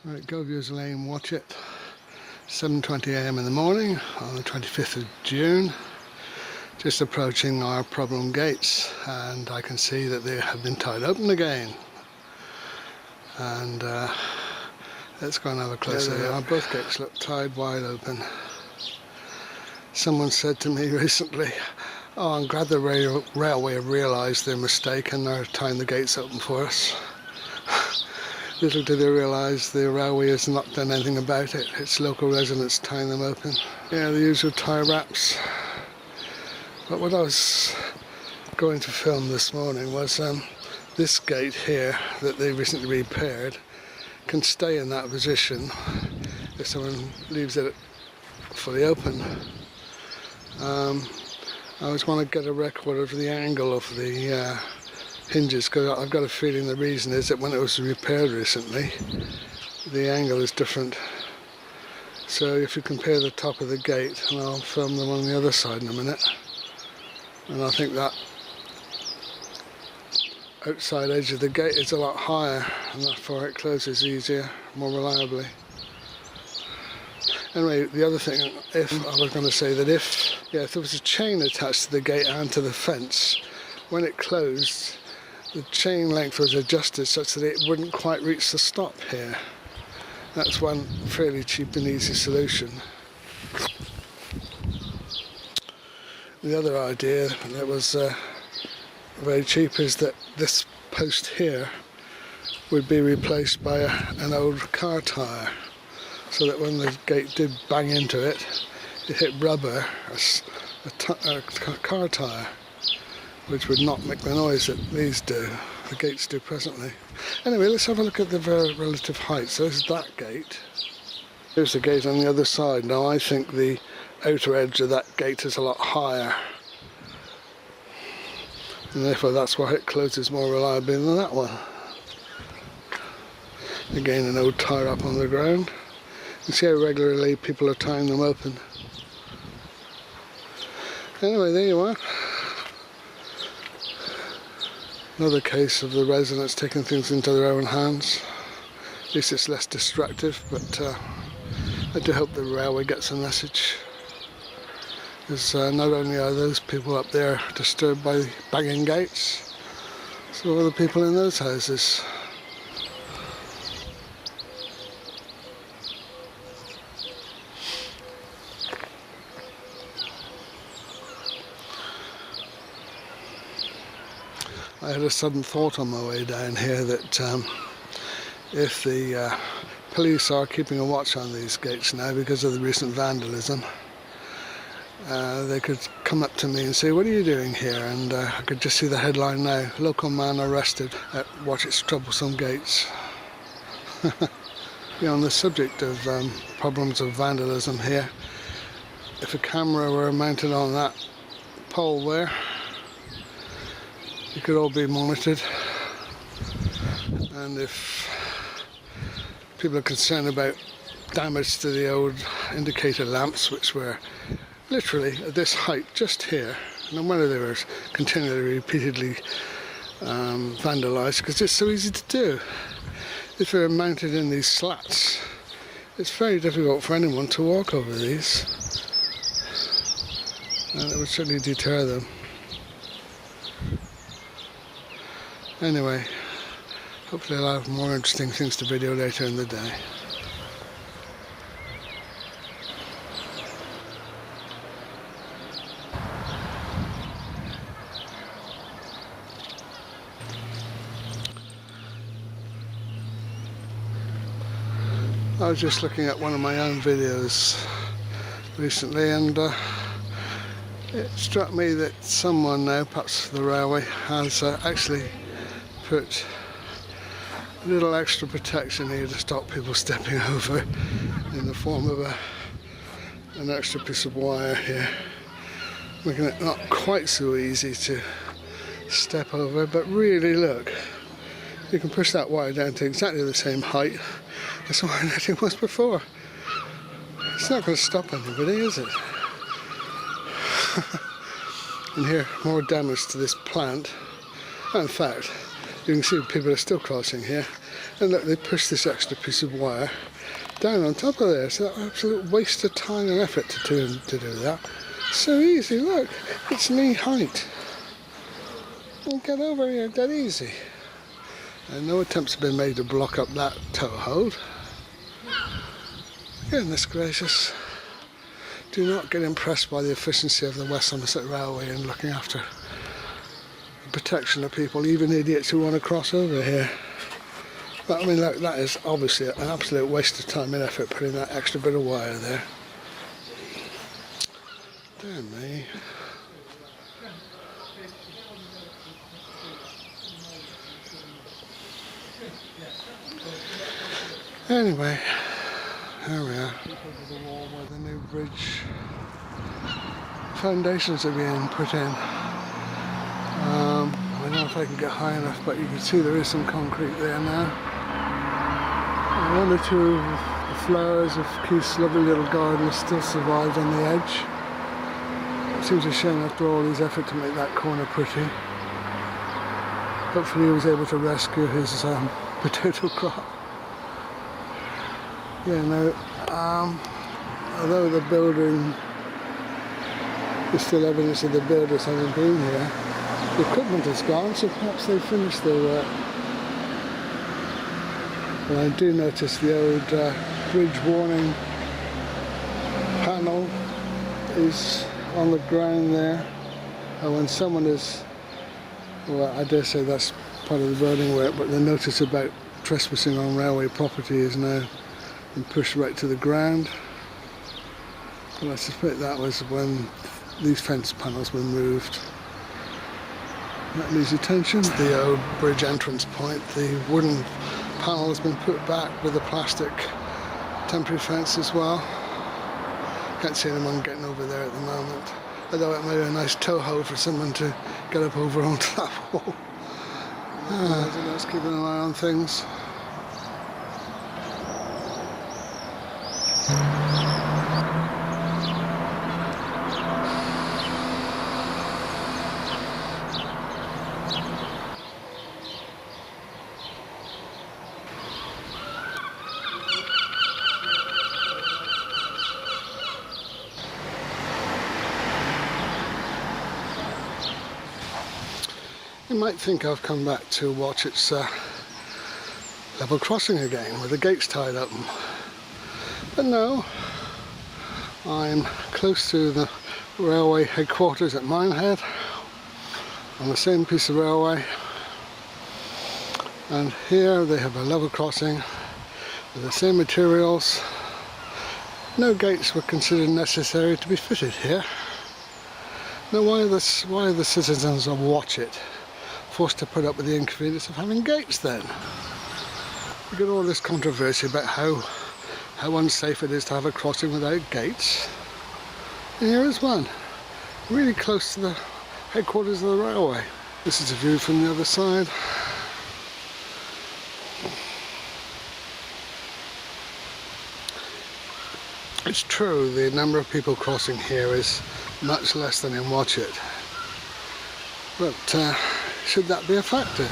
Right, Govier's Lane, Watchet, 7:20 AM in the morning on the 25th of June. Just approaching our problem gates, and I can see that they have been tied open again. And let's go and have a closer look. Both gates look tied wide open. Someone said to me recently, "Oh, I'm glad the railway have realised their mistake and they're tying the gates open for us." Little do they realise the railway has not done anything about it. It's local residents tying them open. Yeah, the usual tie wraps. But what I was going to film this morning was this gate here that they recently repaired can stay in that position if someone leaves it fully open. I always want to get a record of the angle of the hinges, because I've got a feeling the reason is that when it was repaired recently, the angle is different. So if you compare the top of the gate, and I'll film them on the other side in a minute, and I think that outside edge of the gate is a lot higher, and therefore it closes easier, more reliably. Anyway, the other thing, I was going to say that if there was a chain attached to the gate and to the fence, when it closed, the chain length was adjusted such that it wouldn't quite reach the stop here. That's one fairly cheap and easy solution. The other idea that was very cheap is that this post here would be replaced by an old car tyre, so that when the gate did bang into it, it hit rubber, a car tyre, which would not make the noise that these do, the gates do presently. Anyway, let's have a look at the relative height. So this is that gate. Here's the gate on the other side. Now I think the outer edge of that gate is a lot higher, and therefore that's why it closes more reliably than that one. Again, an old tyre up on the ground. You see how regularly people are tying them open. Anyway, there you are. Another case of the residents taking things into their own hands. At least it's less destructive, but I do hope the railway gets a message. Because not only are those people up there disturbed by banging gates, so are the people in those houses. I had a sudden thought on my way down here that if the police are keeping a watch on these gates now because of the recent vandalism, they could come up to me and say, "What are you doing here?" And I could just see the headline now: "Local man arrested at Watchets troublesome gates." On the subject of problems of vandalism here, if a camera were mounted on that pole there, it could all be monitored, and if people are concerned about damage to the old indicator lamps, which were literally at this height just here, no wonder they were continually, repeatedly vandalised, because it's so easy to do. If they're mounted in these slats, it's very difficult for anyone to walk over these, and it would certainly deter them. Anyway, hopefully I'll have more interesting things to video later in the day. I was just looking at one of my own videos recently, and it struck me that someone now, perhaps the railway, has actually put a little extra protection here to stop people stepping over, in the form of an extra piece of wire here, making it not quite so easy to step over. But really, look, you can push that wire down to exactly the same height as the wire netting was before. It's not going to stop anybody, is it? And here, more damage to this plant. In fact, you can see people are still crossing here, And look, they pushed this extra piece of wire down on top of there. It's an absolute waste of time and effort to do that. So easy, look, it's knee height. And get over here dead easy. And no attempts have been made to block up that tow hold. Goodness gracious. Do not get impressed by the efficiency of the West Somerset Railway in looking after the protection of people, even idiots who want to cross over here. But I mean, look, that is obviously an absolute waste of time and effort putting that extra bit of wire there. Dear me. Anyway, here we are. Over the wall where the new bridge foundations are being put in. I don't know if I can get high enough, but you can see there is some concrete there now. One or two of the flowers of Keith's lovely little garden still survived on the edge. It seems a shame after all his effort to make that corner pretty. Hopefully he was able to rescue his potato crop. Yeah, no, although the building is still evidence of the builders having been here, the equipment is gone, so perhaps they finished their work. And I do notice the old bridge warning panel is on the ground there, and when someone is, well, I dare say that's part of the building work, but the notice about trespassing on railway property is now been pushed right to the ground. But I suspect that was when these fence panels were moved. That needs attention. The old bridge entrance point, the wooden panel has been put back with the plastic temporary fence as well. Can't see anyone getting over there at the moment, although it might be a nice tow hold for someone to get up over onto that wall. Just keeping an eye on things. You might think I've come back to Watchets level crossing again with the gates tied open, but no, I'm close to the railway headquarters at Minehead on the same piece of railway, and here they have a level crossing with the same materials. No gates were considered necessary to be fitted here. Now why are the citizens of Watchet forced to put up with the inconvenience of having gates then? You get all this controversy about how unsafe it is to have a crossing without gates. And here is one, really close to the headquarters of the railway. This is a view from the other side. It's true, the number of people crossing here is much less than in Watchet. But should that be a factor?